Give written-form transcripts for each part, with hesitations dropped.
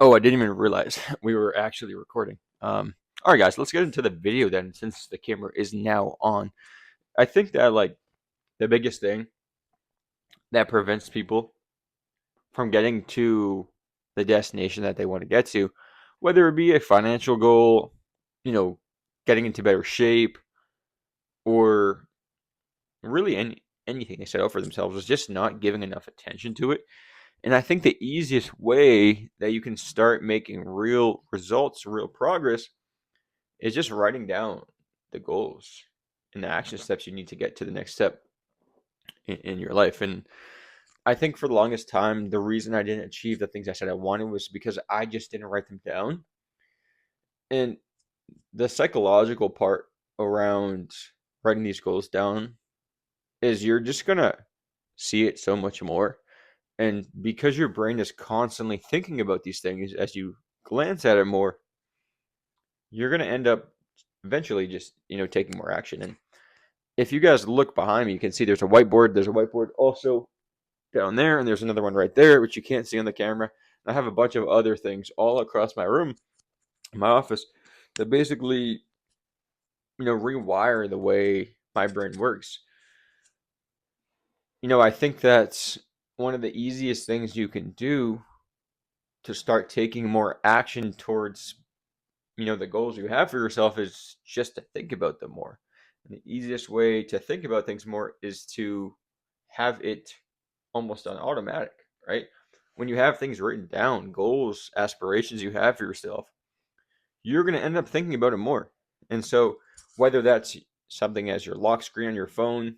Oh, I didn't even realize we were actually recording. All right, guys, let's get into the video then, since the camera is now on. I think that the biggest thing that prevents people from getting to the destination that they want to get to, whether it be a financial goal, you know, getting into better shape, or really anything they set out for themselves, is just not giving enough attention to it. And I think the easiest way that you can start making real results, real progress, is just writing down the goals and the action steps you need to get to the next step in your life. And I think for the longest time, the reason I didn't achieve the things I said I wanted was because I just didn't write them down. And the psychological part around writing these goals down is you're just going to see it so much more. And because your brain is constantly thinking about these things as you glance at it more, you're going to end up eventually just, taking more action. And if you guys look behind me, you can see there's a whiteboard. There's a whiteboard also down there, and there's another one right there, which you can't see on the camera. And I have a bunch of other things all across my room, my office, that basically, rewire the way my brain works. I think that's one of the easiest things you can do to start taking more action towards, the goals you have for yourself, is just to think about them more. And the easiest way to think about things more is to have it almost on automatic, right? When you have things written down, goals, aspirations you have for yourself, you're going to end up thinking about it more. And so, whether that's something as your lock screen on your phone,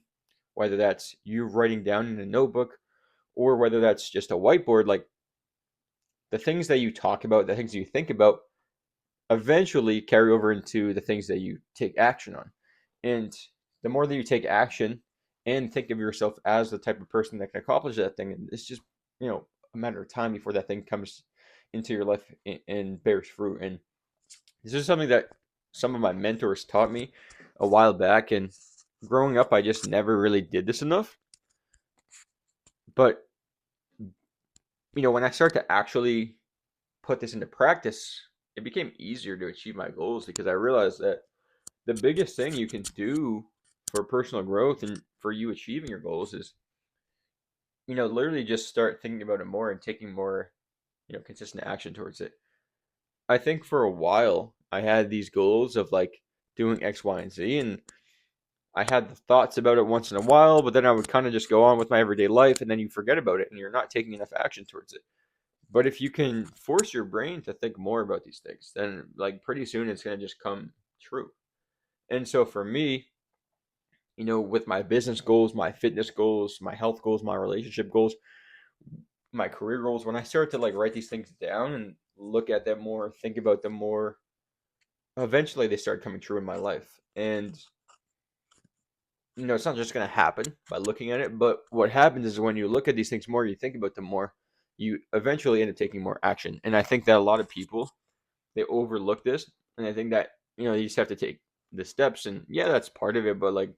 whether that's you writing down in a notebook, or whether that's just a whiteboard, like the things that you talk about, the things you think about, eventually carry over into the things that you take action on. And the more that you take action and think of yourself as the type of person that can accomplish that thing, and it's just, a matter of time before that thing comes into your life and bears fruit. And this is something that some of my mentors taught me a while back. And growing up, I just never really did this enough. But, when I start to actually put this into practice, it became easier to achieve my goals, because I realized that the biggest thing you can do for personal growth and for you achieving your goals is, literally just start thinking about it more and taking more, consistent action towards it. I think for a while I had these goals of like doing X, Y, and Z, and I had the thoughts about it once in a while, but then I would kind of just go on with my everyday life, and then you forget about it and you're not taking enough action towards it. But if you can force your brain to think more about these things, then like pretty soon it's going to just come true. And so for me, with my business goals, my fitness goals, my health goals, my relationship goals, my career goals, when I start to like write these things down and look at them more, think about them more, eventually they start coming true in my life. And it's not just going to happen by looking at it, but what happens is when you look at these things more, you think about them more, you eventually end up taking more action. And I think that a lot of people, they overlook this, and I think that, you just have to take the steps. And yeah, that's part of it, but like,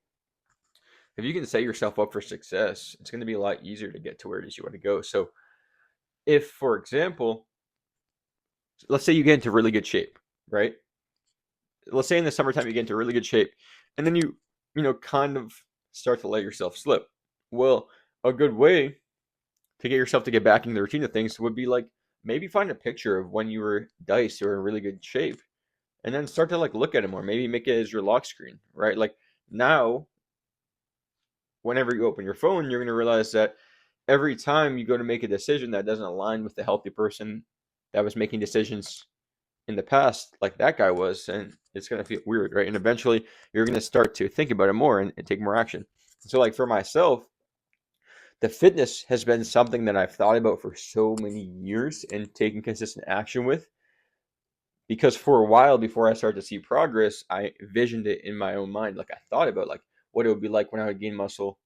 if you can set yourself up for success, it's going to be a lot easier to get to where it is you want to go. So, if, for example, let's say you get into really good shape, right? Let's say in the summertime you get into really good shape, and then you kind of start to let yourself slip. Well, a good way to get yourself to get back in the routine of things would be like, maybe find a picture of when you were diced or in really good shape, and then start to like look at it more. Maybe make it as your lock screen, right? Like now, whenever you open your phone, you're going to realize that every time you go to make a decision that doesn't align with the healthy person that was making decisions in the past, like that guy was, and it's going to feel weird, right? And eventually you're going to start to think about it more and take more action. So, like for myself, the fitness has been something that I've thought about for so many years and taken consistent action with, because for a while before I started to see progress, I visioned it in my own mind. Like I thought about like what it would be like when I would gain muscle.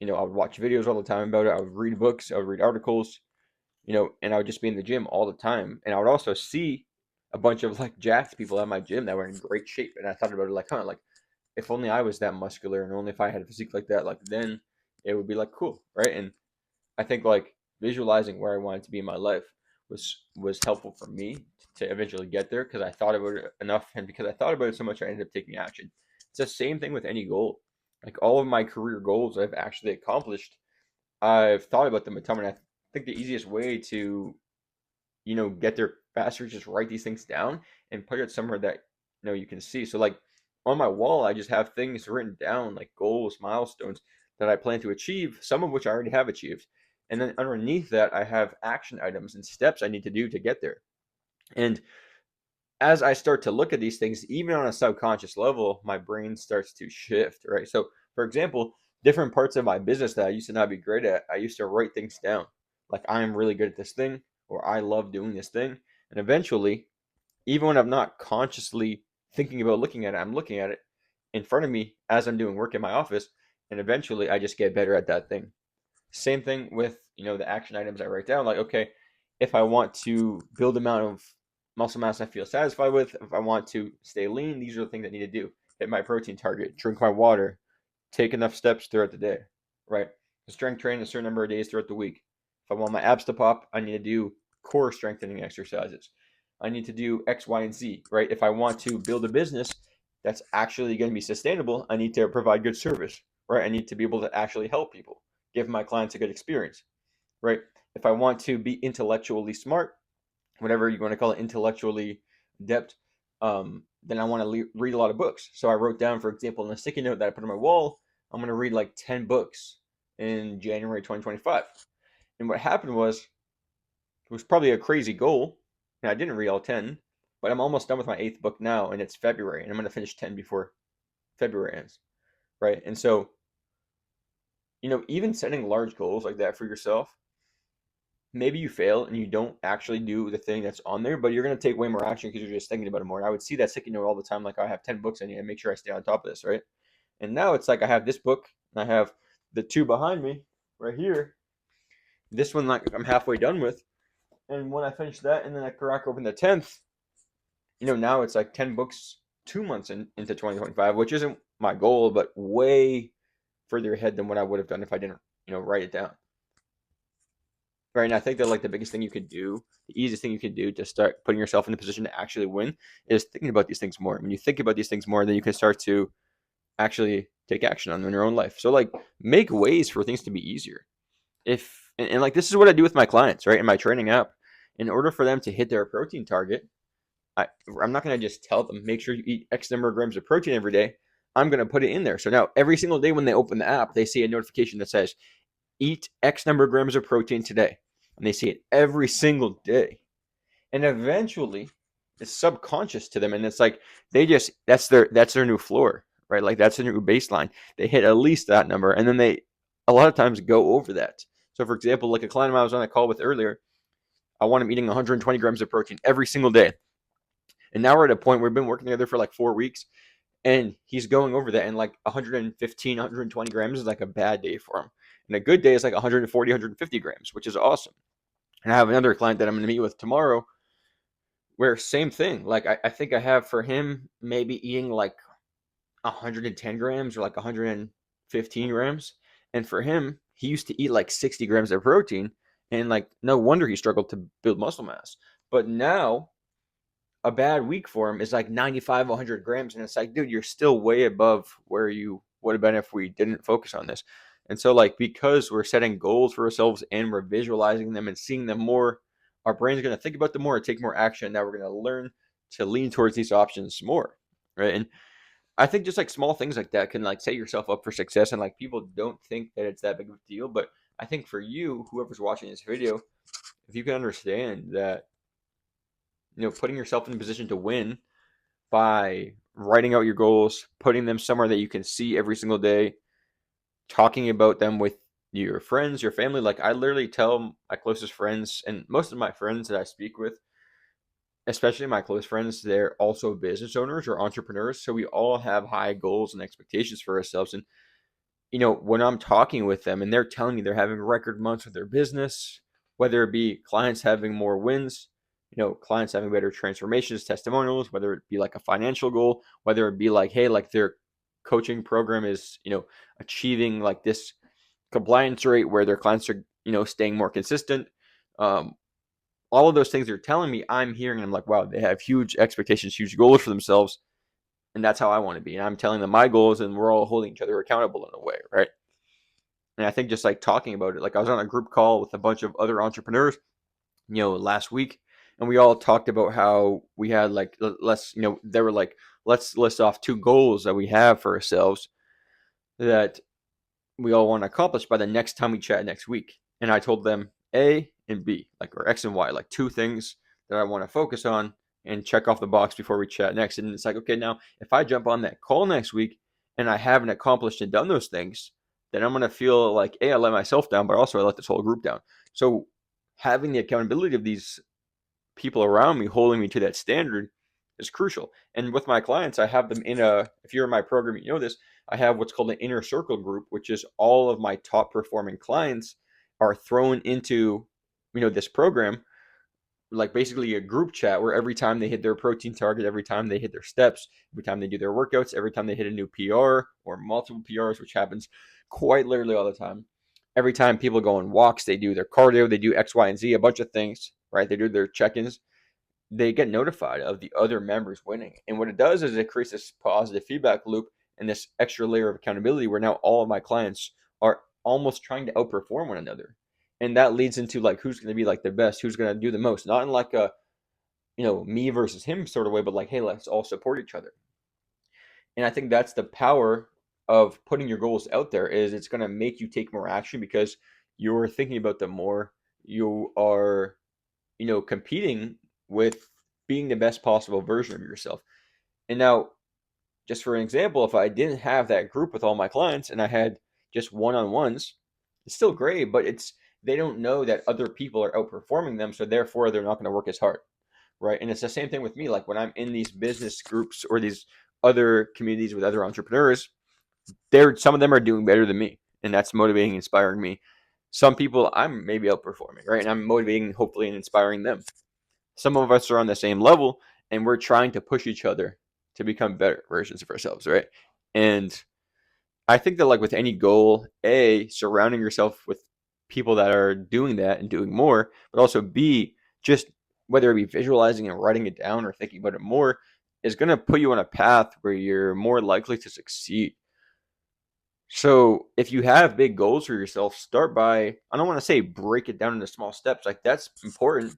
I would watch videos all the time about it. I would read books. I would read articles. And I would just be in the gym all the time. And I would also see a bunch of like jacked people at my gym that were in great shape. And I thought about it like, like if only I was that muscular, and only if I had a physique like that, like then it would be like cool, right? And I think like visualizing where I wanted to be in my life was helpful for me to eventually get there because I thought about it enough, and because I thought about it so much, I ended up taking action. It's the same thing with any goal. Like all of my career goals I've actually accomplished, I've thought about them a ton, and I think the easiest way to get there faster is just write these things down and put it somewhere that you can see. So like on my wall, I just have things written down like goals, milestones that I plan to achieve, some of which I already have achieved. And then underneath that, I have action items and steps I need to do to get there. And as I start to look at these things, even on a subconscious level, my brain starts to shift, right? So, for example, different parts of my business that I used to not be great at, I used to write things down. Like, I'm really good at this thing, or I love doing this thing. And eventually, even when I'm not consciously thinking about looking at it, I'm looking at it in front of me as I'm doing work in my office. And eventually, I just get better at that thing. Same thing with, the action items I write down. Like, okay, if I want to build the amount of muscle mass I feel satisfied with, if I want to stay lean, these are the things I need to do. Hit my protein target, drink my water, take enough steps throughout the day, right? Strength train a certain number of days throughout the week. If I want my abs to pop, I need to do core strengthening exercises. I need to do X, Y, and Z, right? If I want to build a business that's actually going to be sustainable, I need to provide good service, right? I need to be able to actually help people, give my clients a good experience, right? If I want to be intellectually smart, whatever you want to call it, intellectually adept, then I want to read a lot of books. So I wrote down, for example, in a sticky note that I put on my wall, I'm going to read like 10 books in January 2025. And what happened was, it was probably a crazy goal, and I didn't read all 10, but I'm almost done with my 8th book now, and it's February, and I'm going to finish 10 before February ends, right? And so, even setting large goals like that for yourself, maybe you fail and you don't actually do the thing that's on there, but you're going to take way more action because you're just thinking about it more. And I would see that sticky note all the time. Like, I have 10 books I need to make sure I stay on top of this, right? And now it's like I have this book and I have the two behind me right here. This one, like, I'm halfway done with. And when I finish that and then I crack open the 10th, now it's like 10 books 2 months into 2025, which isn't my goal, but way further ahead than what I would have done if I didn't, write it down. Right. And I think that like the biggest thing you could do, the easiest thing you can do to start putting yourself in a position to actually win is thinking about these things more. When you think about these things more, then you can start to actually take action on them in your own life. So like make ways for things to be easier. If and like this is what I do with my clients, right? In my training app. In order for them to hit their protein target, I'm not gonna just tell them make sure you eat X number of grams of protein every day. I'm gonna put it in there. So now every single day when they open the app, they see a notification that says eat X number of grams of protein today. And they see it every single day. And eventually it's subconscious to them. And it's like that's their new floor, right? Like that's their new baseline. They hit at least that number. And then they a lot of times go over that. So for example, like a client of mine I was on a call with earlier, I want him eating 120 grams of protein every single day. And now we're at a point where we've been working together for like 4 weeks and he's going over that, and like 115, 120 grams is like a bad day for him. And a good day is like 140, 150 grams, which is awesome. And I have another client that I'm going to meet with tomorrow where same thing. Like I think I have for him maybe eating like 110 grams or like 115 grams. And for him, he used to eat like 60 grams of protein. And like, no wonder he struggled to build muscle mass. But now a bad week for him is like 95, 100 grams. And it's like, dude, you're still way above where you would have been if we didn't focus on this. And so, like, because we're setting goals for ourselves and we're visualizing them and seeing them more, our brain's going to think about them more and take more action. Now we're going to learn to lean towards these options more. Right. And I think just like small things like that can like set yourself up for success. And like people don't think that it's that big of a deal. But I think for you, whoever's watching this video, if you can understand that putting yourself in a position to win by writing out your goals, putting them somewhere that you can see every single day, talking about them with your friends, your family. Like I literally tell my closest friends and most of my friends that I speak with, especially my close friends, they're also business owners or entrepreneurs. So we all have high goals and expectations for ourselves. And, when I'm talking with them and they're telling me they're having record months with their business, whether it be clients having more wins, clients having better transformations, testimonials, whether it be like a financial goal, whether it be like, hey, like their coaching program is, achieving like this compliance rate where their clients are, staying more consistent. all of those things they're telling me, I'm hearing, and I'm like, wow, they have huge expectations, huge goals for themselves, and that's how I want to be. And I'm telling them my goals, and we're all holding each other accountable in a way, right? And I think just like talking about it, like I was on a group call with a bunch of other entrepreneurs, last week, and we all talked about how we had like let's, they were like, let's list off 2 goals that we have for ourselves that we all want to accomplish by the next time we chat next week. And I told them A and B, like, or X and Y, like 2 things that I want to focus on and check off the box before we chat next. And it's like, okay, now if I jump on that call next week and I haven't accomplished and done those things, then I'm going to feel like, A, I let myself down, but also I let this whole group down. So having the accountability of these people around me holding me to that standard is crucial. And with my clients, I have them if you're in my program, you know this, I have what's called an inner circle group, which is all of my top performing clients are thrown into, this program, like basically a group chat where every time they hit their protein target, every time they hit their steps, every time they do their workouts, every time they hit a new PR or multiple PRs, which happens quite literally all the time. Every time people go on walks, they do their cardio, they do X, Y, and Z, a bunch of things, right? They do their check-ins. They get notified of the other members winning. And what it does is it creates this positive feedback loop and this extra layer of accountability where now all of my clients are almost trying to outperform one another. And that leads into like who's going to be like the best, who's going to do the most, not in like a, me versus him sort of way, but like, hey, let's all support each other. And I think that's the power of putting your goals out there is it's going to make you take more action because you're thinking about them more. You are, competing with being the best possible version of yourself. And now, just for an example, if I didn't have that group with all my clients and I had just one-on-ones, it's still great, but they don't know that other people are outperforming them, so therefore they're not going to work as hard, right? And it's the same thing with me. Like when I'm in these business groups or these other communities with other entrepreneurs, some of them are doing better than me, and that's motivating, inspiring me. Some people I'm maybe outperforming, right? And I'm motivating, hopefully, and inspiring them. Some of us are on the same level, and we're trying to push each other to become better versions of ourselves, right? And I think that like with any goal, A, surrounding yourself with people that are doing that and doing more, but also B, just whether it be visualizing and writing it down or thinking about it more, is going to put you on a path where you're more likely to succeed. So if you have big goals for yourself, start by, I don't want to say break it down into small steps. Like that's important,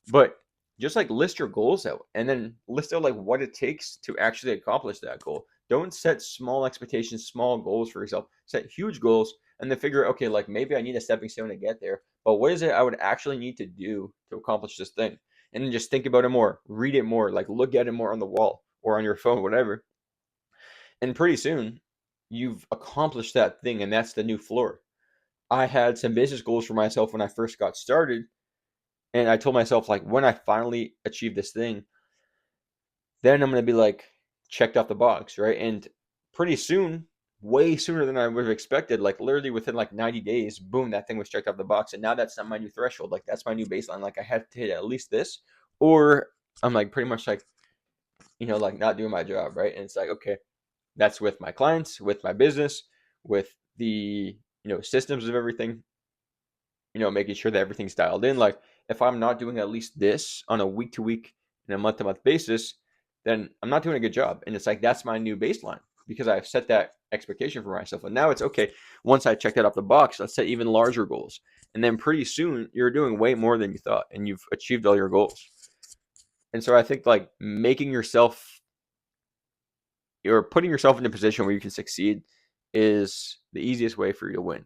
but just like list your goals out and then list out like what it takes to actually accomplish that goal. Don't set small expectations, small goals for yourself. Set huge goals and then figure out, okay, like maybe I need a stepping stone to get there, but what is it I would actually need to do to accomplish this thing? And then just think about it more, read it more, like look at it more on the wall or on your phone, whatever. And pretty soon you've accomplished that thing and that's the new floor. I had some business goals for myself when I first got started. And I told myself, like, when I finally achieve this thing, then I'm going to be like, checked off the box, right? And pretty soon, way sooner than I would have expected, like, literally within like 90 days, boom, that thing was checked off the box. And now that's not my new threshold. Like, that's my new baseline. Like, I have to hit at least this, or I'm like pretty much like, like not doing my job, right? And it's like, okay, that's with my clients, with my business, with the, systems of everything, making sure that everything's dialed in. Like if I'm not doing at least this on a week to week and a month to month basis, then I'm not doing a good job. And it's like that's my new baseline because I've set that expectation for myself. And now it's okay. Once I check that off the box, let's set even larger goals. And then pretty soon you're doing way more than you thought and you've achieved all your goals. And so I think like you're putting yourself in a position where you can succeed is the easiest way for you to win.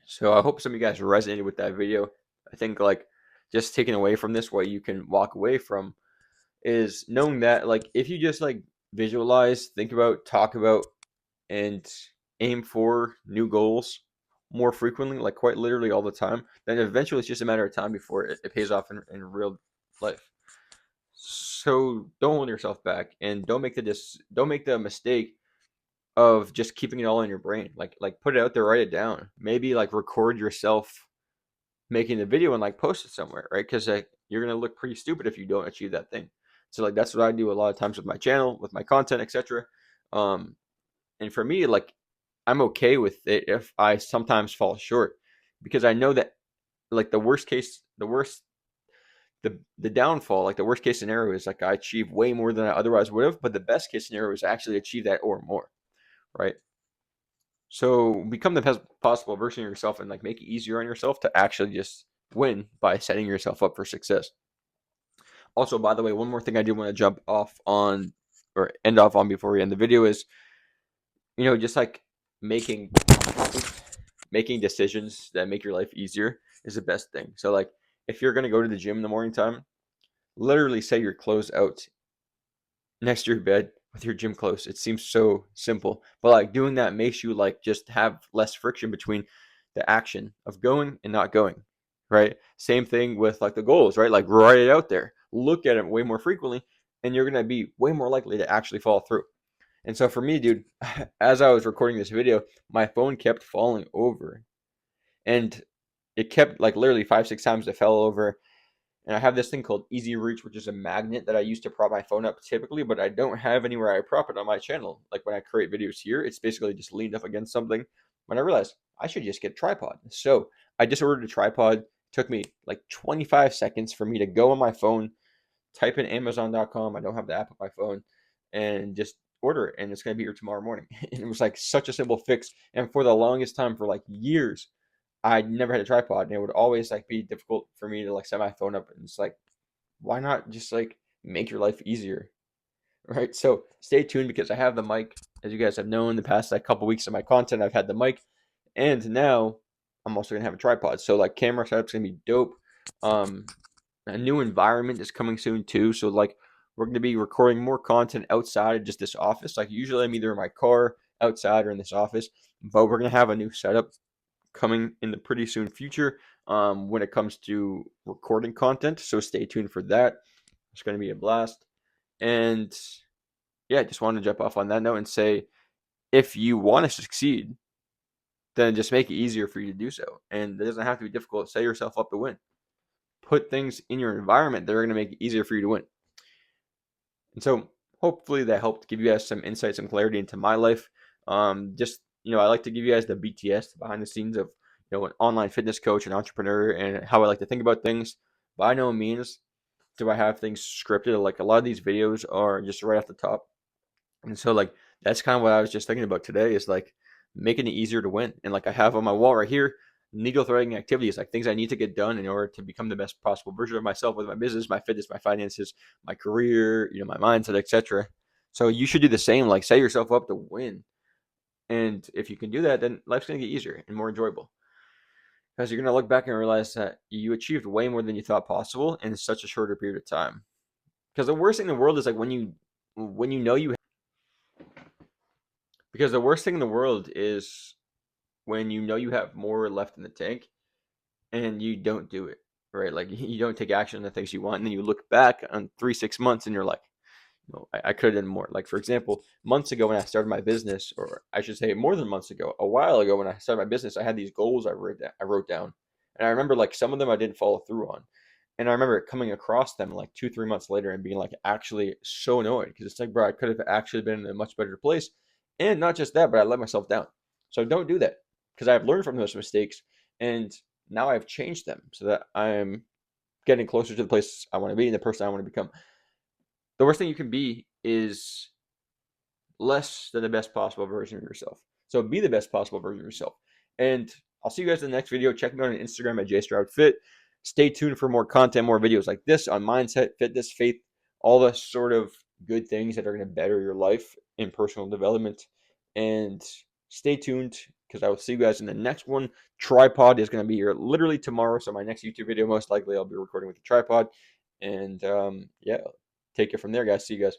So I hope some of you guys resonated with that video. I think like just taking away from this, what you can walk away from is knowing that like if you just like visualize, think about, talk about, and aim for new goals more frequently, like quite literally all the time, then eventually it's just a matter of time before it pays off in real life. So don't hold yourself back and don't make the mistake of just keeping it all in your brain. Like put it out there, write it down. Maybe like record yourself making the video and like post it somewhere, right? Because like you're gonna look pretty stupid if you don't achieve that thing. So like that's what I do a lot of times with my channel, with my content, etc. And for me, like I'm okay with it if I sometimes fall short because I know that like the worst the downfall, like the worst case scenario, is like I achieve way more than I otherwise would have, but the best case scenario is actually achieve that or more, right? So become the best possible version of yourself and like make it easier on yourself to actually just win by setting yourself up for success. Also, by the way, one more thing I do want to jump off on or end off on before we end the video is, just like making making decisions that make your life easier is the best thing. So like if you're gonna go to the gym in the morning time, literally say your clothes out next to your bed with your gym clothes. It seems so simple, but like doing that makes you like just have less friction between the action of going and not going, right? Same thing with like the goals, right? Like write it out there, look at it way more frequently, and you're gonna be way more likely to actually follow through. And so for me, dude, as I was recording this video, my phone kept falling over, and it kept like literally 5, 6 times it fell over. And I have this thing called Easy Reach, which is a magnet that I use to prop my phone up typically, but I don't have anywhere I prop it on my channel. Like when I create videos here, it's basically just leaned up against something. When I realized I should just get a tripod. So I just ordered a tripod. It took me like 25 seconds for me to go on my phone, type in Amazon.com. I don't have the app on my phone, and just order it. And it's going to be here tomorrow morning. And it was like such a simple fix. And for the longest time, for like years, I never had a tripod, and it would always like be difficult for me to like set my phone up. And it's like, why not just like make your life easier, right? So stay tuned because I have the mic. As you guys have known, the past like couple weeks of my content, I've had the mic, and now I'm also gonna have a tripod. So like camera setup's gonna be dope. Um, a new environment is coming soon too. So like we're gonna be recording more content outside of just this office. Like usually I'm either in my car, outside, or in this office, but we're gonna have a new setup coming in the pretty soon future when it comes to recording content. So stay tuned for that. It's going to be a blast. And yeah, just wanted to jump off on that note and say if you want to succeed, then just make it easier for you to do so. And it doesn't have to be difficult. Set yourself up to win. Put things in your environment that are going to make it easier for you to win. And so hopefully that helped give you guys some insight, some clarity into my life. I like to give you guys the BTS, behind the scenes of an online fitness coach and entrepreneur, and how I like to think about things. By no means do I have things scripted. Like a lot of these videos are just right off the top. And so like that's kind of what I was just thinking about today, is like making it easier to win. And like I have on my wall right here, needle threading activities, like things I need to get done in order to become the best possible version of myself with my business, my fitness, my finances, my career, my mindset, etc. So you should do the same. Like set yourself up to win. And if you can do that, then life's gonna get easier and more enjoyable. Because you're gonna look back and realize that you achieved way more than you thought possible in such a shorter period of time. Because the worst thing in the world is like when you know you because the worst thing in the world is when you know you have more left in the tank and you don't do it, right? Like you don't take action on the things you want, and then you look back on 3, 6 months and you're like, I could have done more. Like for example, months ago when I started my business, or I should say more than months ago, a while ago when I started my business, I had these goals I wrote down, and I remember like some of them I didn't follow through on, and I remember coming across them like 2, 3 months later and being like actually so annoyed, because it's like, bro, I could have actually been in a much better place, and not just that, but I let myself down. So don't do that, because I've learned from those mistakes, and now I've changed them so that I'm getting closer to the place I want to be and the person I want to become. The worst thing you can be is less than the best possible version of yourself. So be the best possible version of yourself. And I'll see you guys in the next video. Check me out on Instagram at JStroudFit. Stay tuned for more content, more videos like this on mindset, fitness, faith, all the sort of good things that are going to better your life in personal development. And stay tuned, because I will see you guys in the next one. Tripod is going to be here literally tomorrow. So my next YouTube video, most likely I'll be recording with the tripod. And yeah, take it from there, guys. See you guys.